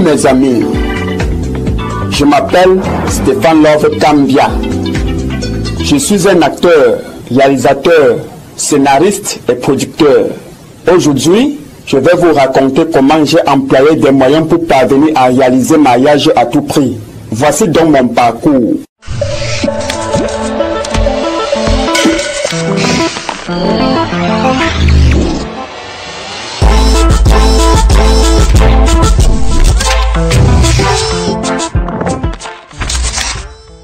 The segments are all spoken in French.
Salut mes amis, je m'appelle Stéphane Love Kambia. Je suis un acteur, réalisateur, scénariste et producteur. Aujourd'hui, je vais vous raconter comment j'ai employé des moyens pour parvenir à réaliser Mariage à tout prix. Voici donc mon parcours.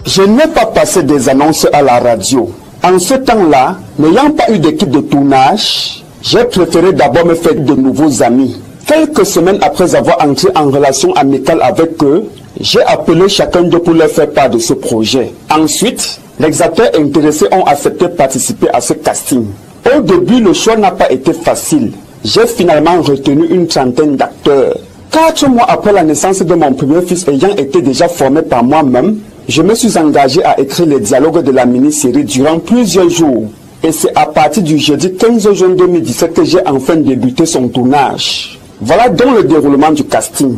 Je n'ai pas passé des annonces à la radio. En ce temps-là, n'ayant pas eu d'équipe de tournage, j'ai préféré d'abord me faire de nouveaux amis. Quelques semaines après avoir entré en relation amicale avec eux, j'ai appelé chacun d'eux pour leur faire part de ce projet. Ensuite, les acteurs intéressés ont accepté de participer à ce casting. Au début, le choix n'a pas été facile. J'ai finalement retenu une trentaine d'acteurs. 4 mois après la naissance de mon premier fils ayant été déjà formé par moi-même, je me suis engagé à écrire les dialogues de la mini-série durant plusieurs jours. Et c'est à partir du jeudi 15 juin 2017 que j'ai enfin débuté son tournage. Voilà donc le déroulement du casting.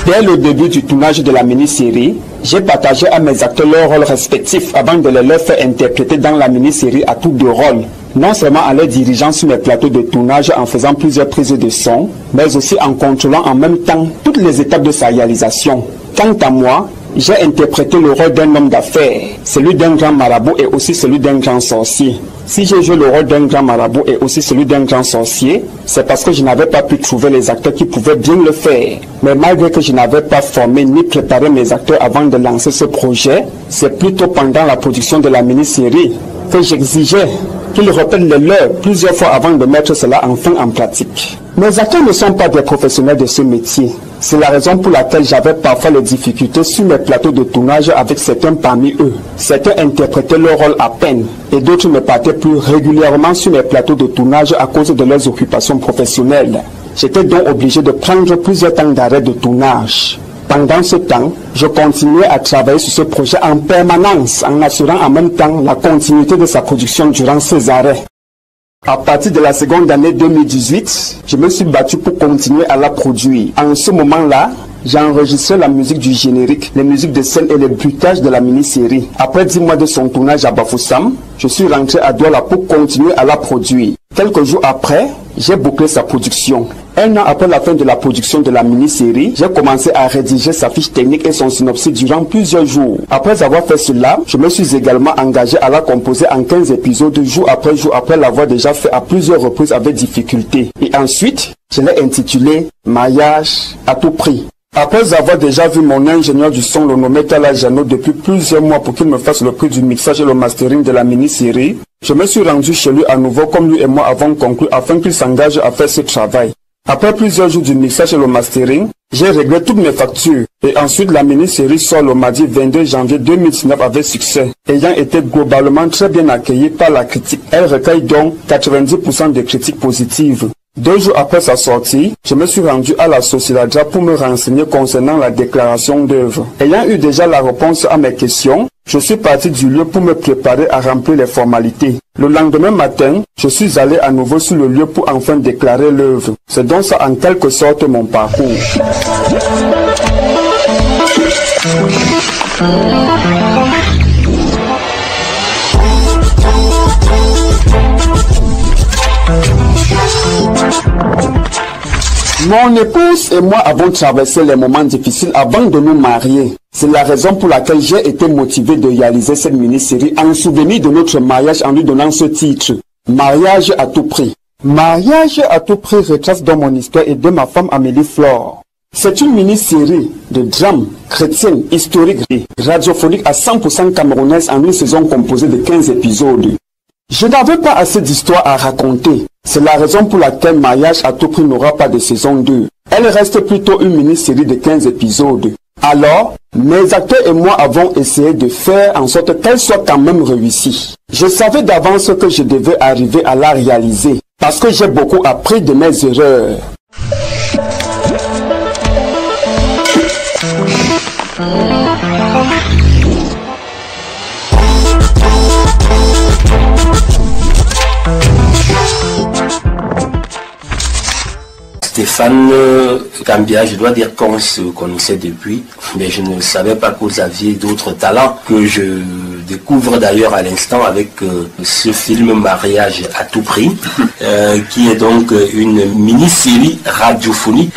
Dès le début du tournage de la mini-série, j'ai partagé à mes acteurs leurs rôles respectifs avant de les leur faire interpréter dans la mini-série à tour de rôle. Non seulement en les dirigeant sur mes plateaux de tournage en faisant plusieurs prises de son, mais aussi en contrôlant en même temps toutes les étapes de sa réalisation. Quant à moi, j'ai interprété le rôle d'un homme d'affaires, celui d'un grand marabout et aussi celui d'un grand sorcier. Si j'ai joué le rôle d'un grand marabout et aussi celui d'un grand sorcier, c'est parce que je n'avais pas pu trouver les acteurs qui pouvaient bien le faire. Mais malgré que je n'avais pas formé ni préparé mes acteurs avant de lancer ce projet, c'est plutôt pendant la production de la mini-série que j'exigeais qu'ils répètent les leurs plusieurs fois avant de mettre cela enfin en pratique. Mes acteurs ne sont pas des professionnels de ce métier. C'est la raison pour laquelle j'avais parfois des difficultés sur mes plateaux de tournage avec certains parmi eux. Certains interprétaient leur rôle à peine et d'autres ne partaient plus régulièrement sur mes plateaux de tournage à cause de leurs occupations professionnelles. J'étais donc obligé de prendre plusieurs temps d'arrêt de tournage. Pendant ce temps, je continuais à travailler sur ce projet en permanence en assurant en même temps la continuité de sa production durant ces arrêts. À partir de la seconde année 2018, je me suis battu pour continuer à la produire. En ce moment-là, j'ai enregistré la musique du générique, les musiques de scène et les bruitages de la mini-série. Après 10 mois de son tournage à Bafoussam, je suis rentré à Douala pour continuer à la produire. Quelques jours après, j'ai bouclé sa production. 1 an après la fin de la production de la mini-série, j'ai commencé à rédiger sa fiche technique et son synopsis durant plusieurs jours. Après avoir fait cela, je me suis également engagé à la composer en 15 épisodes jour après l'avoir déjà fait à plusieurs reprises avec difficulté. Et ensuite, je l'ai intitulé Mariage à tout prix. Après avoir déjà vu mon ingénieur du son, le nommé Tala Jano, depuis plusieurs mois pour qu'il me fasse le prix du mixage et le mastering de la mini-série, je me suis rendu chez lui à nouveau comme lui et moi avons conclu afin qu'il s'engage à faire ce travail. Après plusieurs jours du mixage et le mastering, j'ai réglé toutes mes factures et ensuite la mini-série sort le mardi 22 janvier 2019 avec succès, ayant été globalement très bien accueillie par la critique. Elle recueille donc 90% de critiques positives. 2 jours après sa sortie, je me suis rendu à la Sociedadra pour me renseigner concernant la déclaration d'œuvre. Ayant eu déjà la réponse à mes questions, je suis parti du lieu pour me préparer à remplir les formalités. Le lendemain matin, je suis allé à nouveau sur le lieu pour enfin déclarer l'œuvre. C'est donc ça en quelque sorte mon parcours. Mon épouse et moi avons traversé les moments difficiles avant de nous marier. C'est la raison pour laquelle j'ai été motivé de réaliser cette mini-série en souvenir de notre mariage en lui donnant ce titre, Mariage à tout prix. Mariage à tout prix retrace dans mon histoire et de ma femme Amélie Flore. C'est une mini-série de drame chrétienne, historique et radiophonique à 100% camerounaise en une saison composée de 15 épisodes. Je n'avais pas assez d'histoires à raconter. C'est la raison pour laquelle Mariage à tout prix n'aura pas de saison 2. Elle reste plutôt une mini-série de 15 épisodes. Alors, mes acteurs et moi avons essayé de faire en sorte qu'elle soit quand même réussie. Je savais d'avance que je devais arriver à la réaliser, parce que j'ai beaucoup appris de mes erreurs. Stéphane Kambia, je dois dire qu'on se connaissait depuis, mais je ne savais pas que vous aviez d'autres talents que je découvre d'ailleurs à l'instant avec ce film Mariage à tout prix, qui est donc une mini-série radiophonique,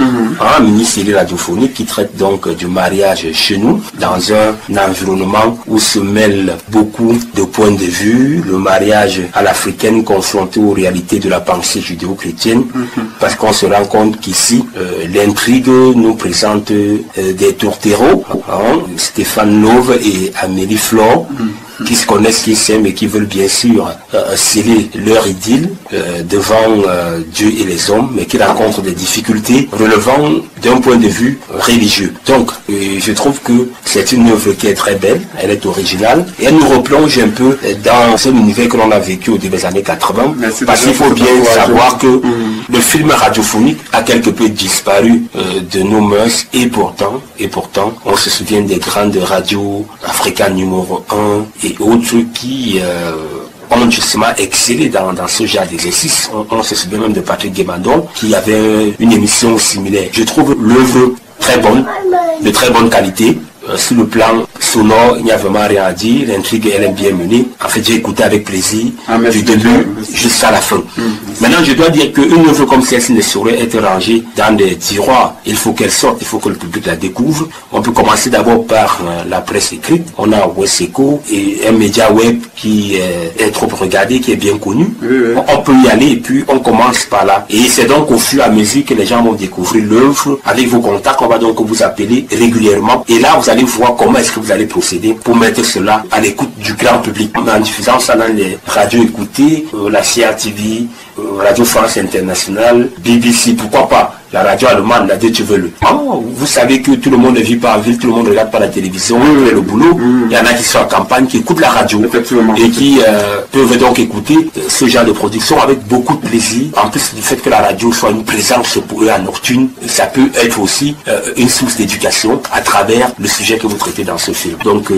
mini-série radiophonique qui traite donc du mariage chez nous, dans un environnement où se mêlent beaucoup de points de vue, le mariage à l'africaine confronté aux réalités de la pensée judéo-chrétienne, parce qu'on se rend compte qu'ici, l'intrigue nous présente des tourtereaux, Stéphane Love et Amélie Flore, qui se connaissent, qui s'aiment et qui veulent bien sûr sceller leur idylle devant Dieu et les hommes, mais qui rencontrent des difficultés relevant d'un point de vue religieux. Donc, je trouve que c'est une œuvre qui est très belle, elle est originale, et elle nous replonge un peu dans un univers que l'on a vécu au début des années 80, parce qu'il faut bien savoir que le film radiophonique a quelque peu disparu de nos mœurs, et pourtant, on se souvient des grandes radios africaines numéro 1, et autres qui ont justement excellé dans ce genre d'exercice. On se souvient même de Patrick Guémandon qui avait une émission similaire. Je trouve l'œuvre très bonne, de très bonne qualité. Sur le plan sonore, il n'y a vraiment rien à dire. L'intrigue, elle est bien menée. En fait, j'ai écouté avec plaisir du début jusqu'à la fin. Maintenant, je dois dire qu'une œuvre comme celle-ci ne saurait être rangée dans des tiroirs. Il faut qu'elle sorte, il faut que le public la découvre. On peut commencer d'abord par la presse écrite. On a Weseko et un média web qui est trop regardé, qui est bien connu. On peut y aller et puis on commence par là. Et c'est donc au fur et à mesure que les gens vont découvrir l'œuvre. Avec vos contacts, on va donc vous appeler régulièrement. Et là, vous allez voir comment est-ce que vous allez procéder pour mettre cela à l'écoute du grand public. En diffusant ça dans les radios écoutées, la CRTV, Radio France Internationale, BBC, pourquoi pas la radio allemande, la Deutsche Welle. Vous savez que tout le monde ne vit pas en ville, tout le monde ne regarde pas la télévision, le boulot. Il y en a qui sont en campagne, qui écoutent la radio et qui peuvent donc écouter ce genre de production avec beaucoup de plaisir. En plus du fait que la radio soit une présence pour eux à nocturne, ça peut être aussi une source d'éducation à travers le sujet que vous traitez dans ce film. Donc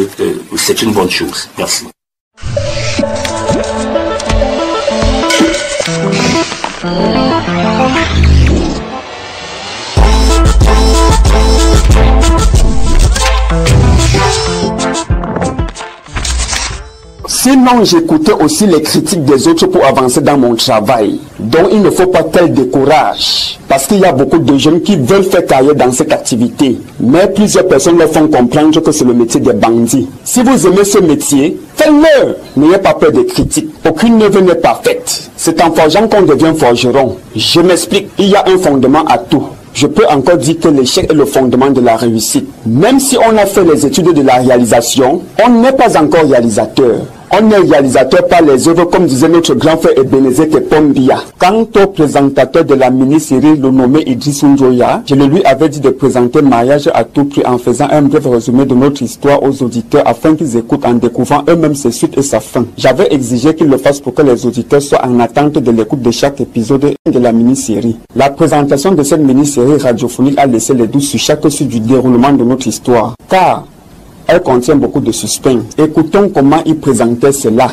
c'est une bonne chose. Merci. Sinon, j'écoutais aussi les critiques des autres pour avancer dans mon travail. Donc, il ne faut pas tel décourage. Parce qu'il y a beaucoup de jeunes qui veulent faire carrière dans cette activité. Mais plusieurs personnes leur font comprendre que c'est le métier des bandits. Si vous aimez ce métier, faites-le. N'ayez pas peur des critiques. Aucune œuvre n'est parfaite. C'est en forgeant qu'on devient forgeron. Je m'explique. Il y a un fondement à tout. Je peux encore dire que l'échec est le fondement de la réussite. Même si on a fait les études de la réalisation, on n'est pas encore réalisateur. On est réalisateur par les œuvres, comme disait notre grand frère Ebenezer Tepombia. Quant au présentateur de la mini-série, le nommé Idrissou Njoya, je le lui avais dit de présenter Mariage à tout prix en faisant un bref résumé de notre histoire aux auditeurs afin qu'ils écoutent en découvrant eux-mêmes ses suites et sa fin. J'avais exigé qu'il le fasse pour que les auditeurs soient en attente de l'écoute de chaque épisode de la mini-série. La présentation de cette mini-série radiophonique a laissé les doutes sur chaque suite du déroulement de notre histoire. Car elle contient beaucoup de suspense. Écoutons comment il présentait cela.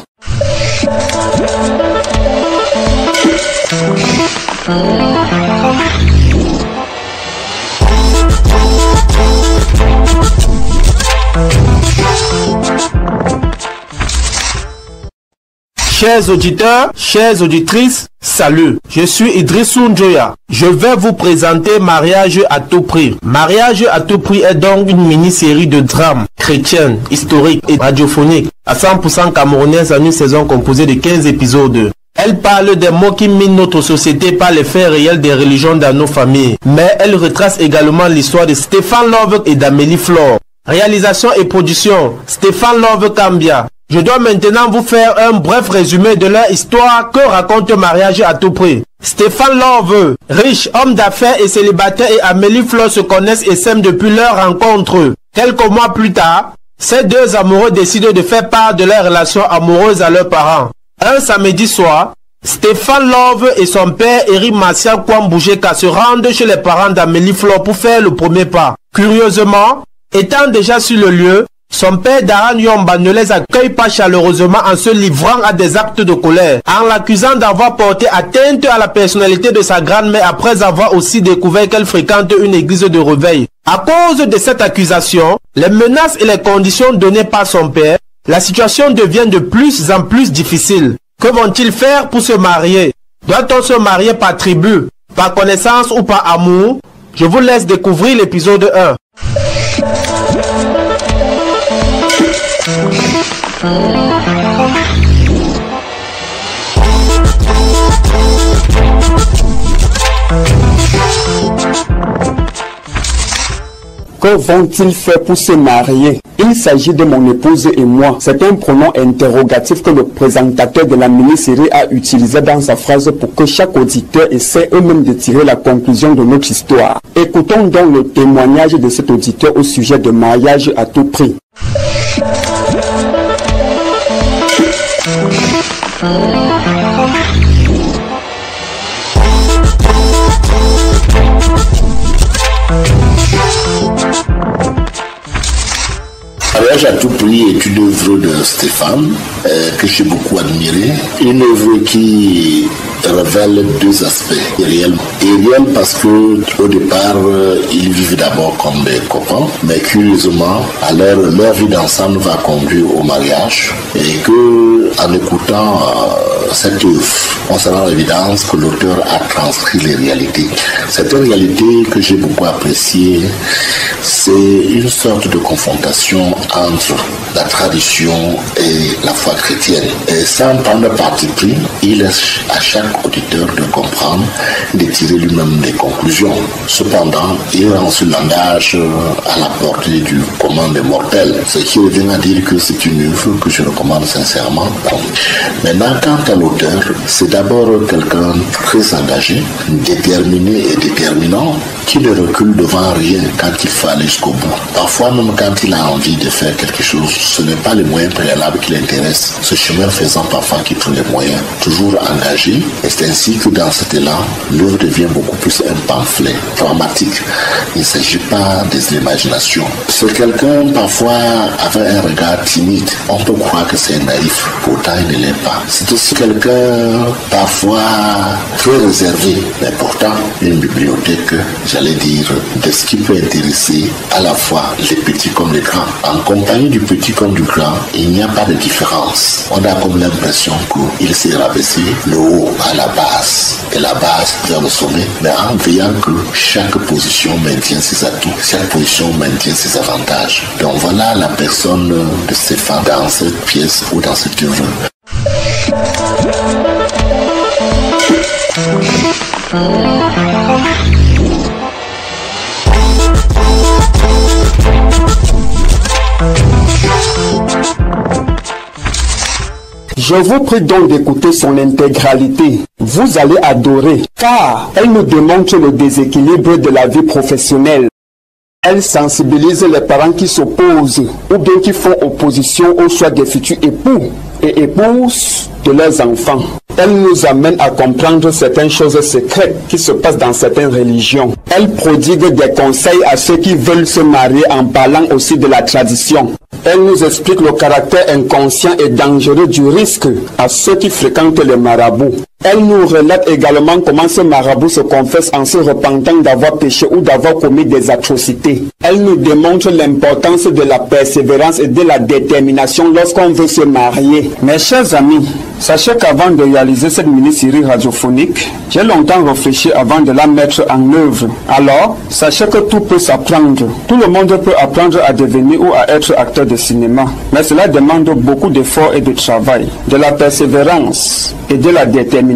Chers auditeurs, chères auditrices, salut, je suis Idrissou Njoya. Je vais vous présenter Mariage à tout prix. Mariage à tout prix est donc une mini-série de drames chrétiennes, historiques et radiophoniques à 100% camerounaise en une saison composée de 15 épisodes. Elle parle des maux qui minent notre société par les faits réels des religions dans nos familles. Mais elle retrace également l'histoire de Stéphane Love et d'Amélie Flore. Réalisation et production, Stéphane Love Kambia. Je dois maintenant vous faire un bref résumé de leur histoire que raconte Mariage à tout prix. Stéphane Love, riche, homme d'affaires et célibataire, et Amélie Flore se connaissent et s'aiment depuis leur rencontre. Quelques mois plus tard, ces deux amoureux décident de faire part de leur relation amoureuse à leurs parents. Un samedi soir, Stéphane Love et son père Eric Martial Kwamboujeka se rendent chez les parents d'Amélie Flore pour faire le premier pas. Curieusement, étant déjà sur le lieu, Son père Daran Yomba ne les accueille pas chaleureusement en se livrant à des actes de colère, en l'accusant d'avoir porté atteinte à la personnalité de sa grand-mère après avoir aussi découvert qu'elle fréquente une église de réveil. À cause de cette accusation, les menaces et les conditions données par son père, la situation devient de plus en plus difficile. Que vont-ils faire pour se marier? Doit-on se marier par tribu, par connaissance ou par amour? Je vous laisse découvrir l'épisode 1. Que vont-ils faire pour se marier? Il s'agit de mon épouse et moi. C'est un pronom interrogatif que le présentateur de la mini-série a utilisé dans sa phrase pour que chaque auditeur essaie eux-mêmes de tirer la conclusion de notre histoire. Écoutons donc le témoignage de cet auditeur au sujet de mariage à tout prix. Mariage à tout prix est une œuvre de Stéphane que j'ai beaucoup admirée. Une œuvre qui révèle deux aspects. Réel parce que au départ, ils vivent d'abord comme des copains, mais curieusement, alors leur vie d'ensemble va conduire au mariage et que en écoutant cette œuvre, on se rend à l'évidence que l'auteur a transcrit les réalités. Cette réalité que j'ai beaucoup appréciée, c'est une sorte de confrontation entre la tradition et la foi chrétienne. Et sans prendre parti pris, il laisse à chaque auditeur de comprendre, de tirer lui-même des conclusions. Cependant, il rend ce langage à la portée du commun des mortels, ce qui revient à dire que c'est une œuvre que je recommande sincèrement. Maintenant, quant à l'auteur, c'est d'abord quelqu'un très engagé, déterminé et déterminant, qui ne recule devant rien quand il faut aller jusqu'au bout. Parfois, même quand il a envie de faire quelque chose, ce n'est pas les moyens préalables qui l'intéressent. Ce chemin faisant parfois qu'il trouve les moyens, toujours engagé. Et c'est ainsi que dans cet élan, l'œuvre devient beaucoup plus un pamphlet dramatique. Il ne s'agit pas de l'imagination. C'est quelqu'un parfois avec un regard timide. On peut croire que c'est naïf, pourtant il ne l'est pas. C'est aussi quelqu'un parfois très réservé, mais pourtant une bibliothèque, j'allais dire, de ce qui peut intéresser à la fois les petits comme les grands. En compagnie du petit comme du grand, il n'y a pas de différence. On a comme l'impression qu'il s'est rabaissé le haut à la base et la base vers le sommet, mais en veillant que chaque position maintient ses atouts, chaque position maintient ses avantages. Donc voilà la personne de Stéphane dans cette pièce ou dans cette œuvre. Je vous prie donc d'écouter son intégralité. Vous allez adorer, car elle nous démontre le déséquilibre de la vie professionnelle. Elle sensibilise les parents qui s'opposent ou bien qui font opposition au choix des futurs époux et épouses de leurs enfants. Elle nous amène à comprendre certaines choses secrètes qui se passent dans certaines religions. Elle prodigue des conseils à ceux qui veulent se marier en parlant aussi de la tradition. Elle nous explique le caractère inconscient et dangereux du risque à ceux qui fréquentent les marabouts. Elle nous relate également comment ce marabout se confesse en se repentant d'avoir péché ou d'avoir commis des atrocités. Elle nous démontre l'importance de la persévérance et de la détermination lorsqu'on veut se marier. Mes chers amis, sachez qu'avant de réaliser cette mini-série radiophonique, j'ai longtemps réfléchi avant de la mettre en œuvre. Alors, sachez que tout peut s'apprendre. Tout le monde peut apprendre à devenir ou à être acteur de cinéma. Mais cela demande beaucoup d'efforts et de travail, de la persévérance et de la détermination.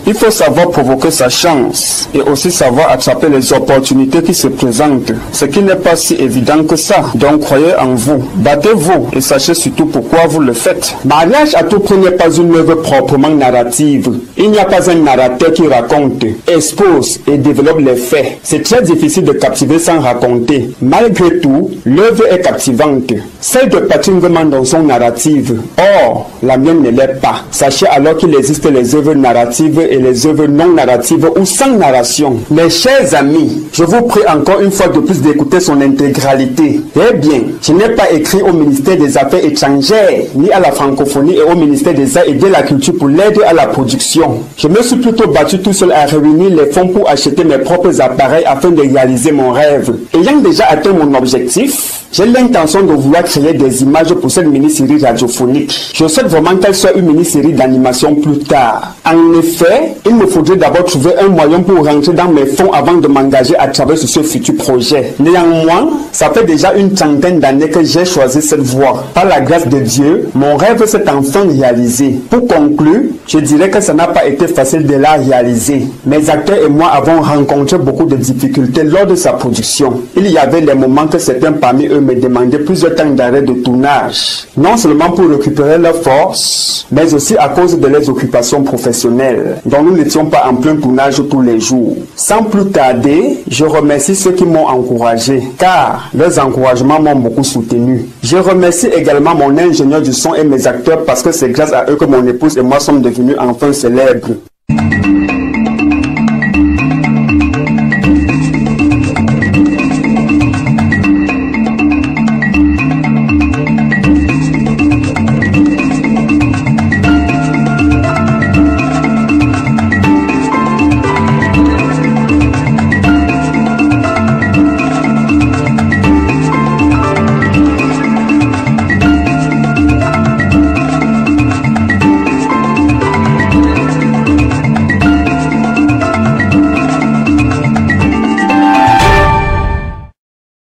Il faut savoir provoquer sa chance et aussi savoir attraper les opportunités qui se présentent, ce qui n'est pas si évident que ça. Donc croyez en vous, battez-vous et sachez surtout pourquoi vous le faites. Mariage à tout prix n'est pas une œuvre proprement narrative. Il n'y a pas un narrateur qui raconte, expose et développe les faits. C'est très difficile de captiver sans raconter. Malgré tout, l'œuvre est captivante. Celle de Patrick Mandon sont narratives. Or, la mienne ne l'est pas. Sachez alors qu'il existe existent les œuvres narratives et les œuvres non narratives ou sans narration. Mes chers amis, je vous prie encore une fois de plus d'écouter son intégralité. Eh bien, je n'ai pas écrit au ministère des Affaires étrangères, ni à la francophonie et au ministère des Arts et de la Culture pour l'aide à la production. Je me suis plutôt battu tout seul à réunir les fonds pour acheter mes propres appareils afin de réaliser mon rêve. Ayant déjà atteint mon objectif, j'ai l'intention de vouloir créer des images pour cette mini-série radiophonique. Je souhaite vraiment qu'elle soit une mini-série d'animation plus tard. En effet, il me faudrait d'abord trouver un moyen pour rentrer dans mes fonds avant de m'engager à travers ce futur projet. Néanmoins, ça fait déjà une trentaine d'années que j'ai choisi cette voie. Par la grâce de Dieu, mon rêve s'est enfin réalisé. Pour conclure, je dirais que ça n'a pas été facile de la réaliser. Mes acteurs et moi avons rencontré beaucoup de difficultés lors de sa production. Il y avait les moments que certains parmi eux me demandaient plusieurs temps d'arrêt de tournage. Non seulement pour récupérer leur force, mais aussi à cause de leurs occupations professionnelles, dont nous n'étions pas en plein tournage tous les jours. Sans plus tarder, je remercie ceux qui m'ont encouragé, car leurs encouragements m'ont beaucoup soutenu. Je remercie également mon ingénieur du son et mes acteurs parce que c'est grâce à eux que mon épouse et moi sommes devenus enfin célèbres.